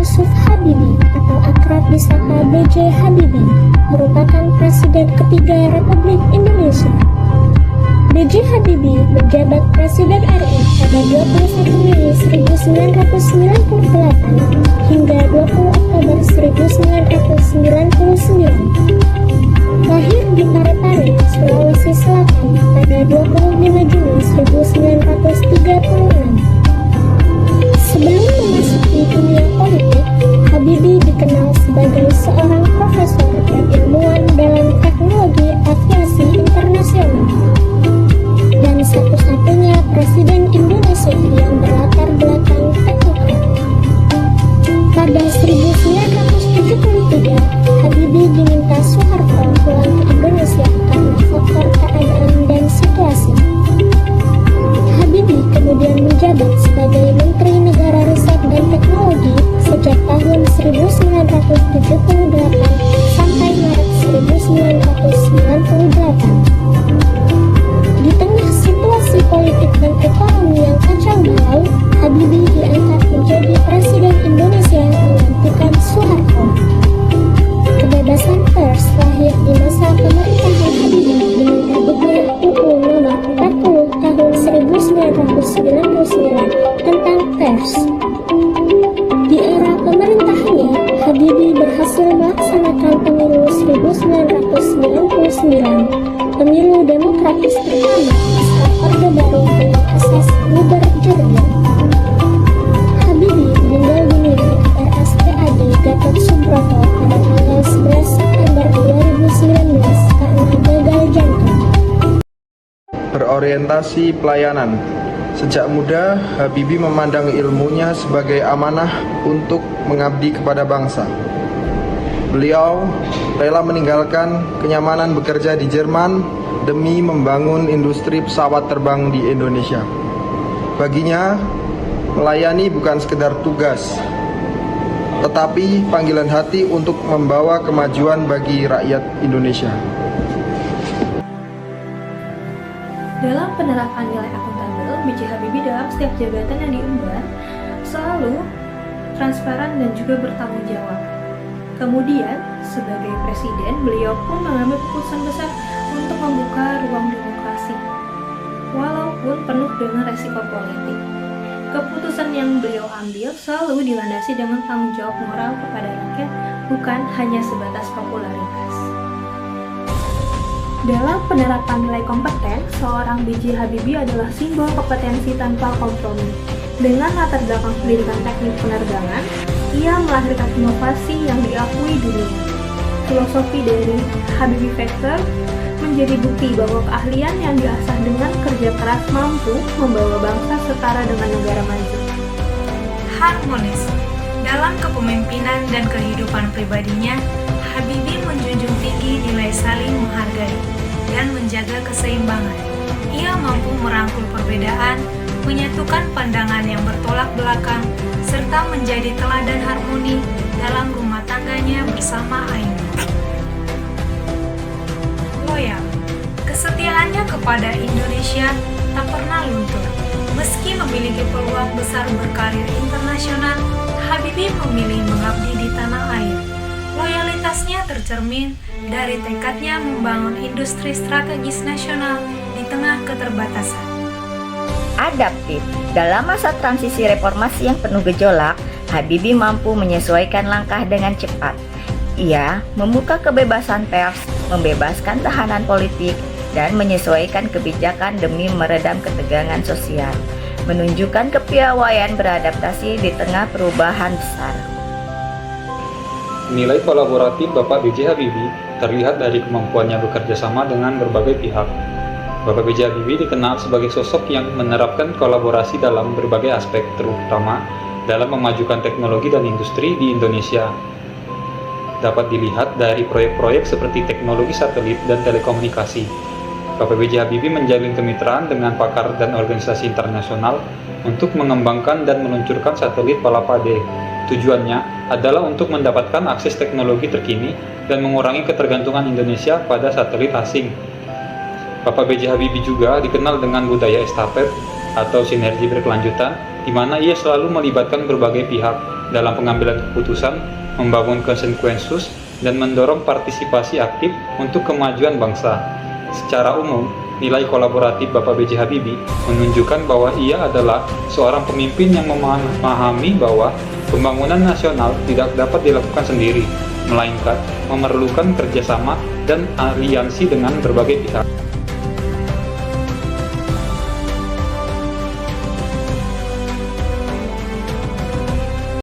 Yusuf Habibie atau akrab disapa B.J. Habibie merupakan Presiden ketiga Republik Indonesia. B.J. Habibie menjabat Presiden RI pada 21 Mei 1998 hingga 20 Oktober 1999. Lahir di Parepare, Sulawesi Selatan pada 25 Juni 1936. Sebelum memasuki dunia politik, Habibie dikenal sebagai seorang profesor dan ilmuwan dalam teknologi aviasi internasional dan satu-satunya Presiden Indonesia yang berlatar belakang teknikal. Pada 1973, Habibie diminta Soeharto pulang ke Indonesia karena faktor keadaan dan situasi. Habibie kemudian menjabat sebagai Menteri Negara Riset dan Teknologi sejak tahun 1978 sampai Maret 1998. Di tengah situasi politik dan ekonomi yang kacau balau, Habibie diangkat menjadi Presiden Indonesia menggantikan Soeharto. Kebebasan pers lahir di masa pemerintahan Habibie dengan terbitnya UU Nomor 40 Tahun 1999 tentang pers. Di era pemerintahannya, Habibie berhasil melaksanakan pemilu 1999, pemilu demokratis pertama setelah Orde Baru dengan asas Luber-Jurdil. Habibie meninggal dunia di RSPAD Gatot Subroto pada tanggal 11 September 2019 karena gagal jantung. Berorientasi pelayanan. Sejak muda, Habibie memandang ilmunya sebagai amanah untuk mengabdi kepada bangsa. Beliau rela meninggalkan kenyamanan bekerja di Jerman demi membangun industri pesawat terbang di Indonesia. Baginya, melayani bukan sekedar tugas, tetapi panggilan hati untuk membawa kemajuan bagi rakyat Indonesia. Dalam penerapan nilai akuntabel, B.J. Habibie dalam setiap jabatan yang diemban selalu transparan dan juga bertanggung jawab. Kemudian, sebagai presiden, beliau pun mengambil keputusan besar untuk membuka ruang demokrasi, walaupun penuh dengan resiko politik. Keputusan yang beliau ambil selalu dilandasi dengan tanggung jawab moral kepada rakyat, bukan hanya sebatas popularitas. Dalam penerapan nilai kompeten, seorang B.J. Habibie adalah simbol kompetensi tanpa kompromi. Dengan latar belakang pendidikan teknik penerbangan, ia melahirkan inovasi yang diakui dunia. Filosofi dari Habibie Factor menjadi bukti bahwa keahlian yang diasah dengan kerja keras mampu membawa bangsa setara dengan negara maju. Harmonis. Dalam kepemimpinan dan kehidupan pribadinya, Habibie menjunjung tinggi nilai saling menghargai dan menjaga keseimbangan. Ia mampu merangkul perbedaan, menyatukan pandangan yang bertolak belakang, serta menjadi teladan harmoni dalam rumah tangganya bersama Ainul. Loyal. Kesetiaannya kepada Indonesia tak pernah luntur. Meski memiliki peluang besar berkarir internasional, Habibie memilih mengabdi di tanah air. Loyalitasnya tercermin dari tekadnya membangun industri strategis nasional di tengah keterbatasan. Adaptif. Dalam masa transisi reformasi yang penuh gejolak, Habibie mampu menyesuaikan langkah dengan cepat. Ia membuka kebebasan pers, membebaskan tahanan politik, dan menyesuaikan kebijakan demi meredam ketegangan sosial, menunjukkan kepiawaian beradaptasi di tengah perubahan besar. Nilai kolaboratif Bapak B.J. Habibie terlihat dari kemampuannya bekerja sama dengan berbagai pihak. Bapak B.J. Habibie dikenal sebagai sosok yang menerapkan kolaborasi dalam berbagai aspek, terutama dalam memajukan teknologi dan industri di Indonesia. Dapat dilihat dari proyek-proyek seperti teknologi satelit dan telekomunikasi. Bapak B.J. Habibie menjalin kemitraan dengan pakar dan organisasi internasional untuk mengembangkan dan meluncurkan satelit Palapa-D. Tujuannya adalah untuk mendapatkan akses teknologi terkini dan mengurangi ketergantungan Indonesia pada satelit asing. Bapak B.J. Habibie juga dikenal dengan budaya estafet atau sinergi berkelanjutan di mana ia selalu melibatkan berbagai pihak dalam pengambilan keputusan, membangun konsensus, dan mendorong partisipasi aktif untuk kemajuan bangsa. Secara umum, nilai kolaboratif Bapak B.J. Habibie menunjukkan bahwa ia adalah seorang pemimpin yang memahami bahwa pembangunan nasional tidak dapat dilakukan sendiri, melainkan memerlukan kerjasama dan aliansi dengan berbagai pihak.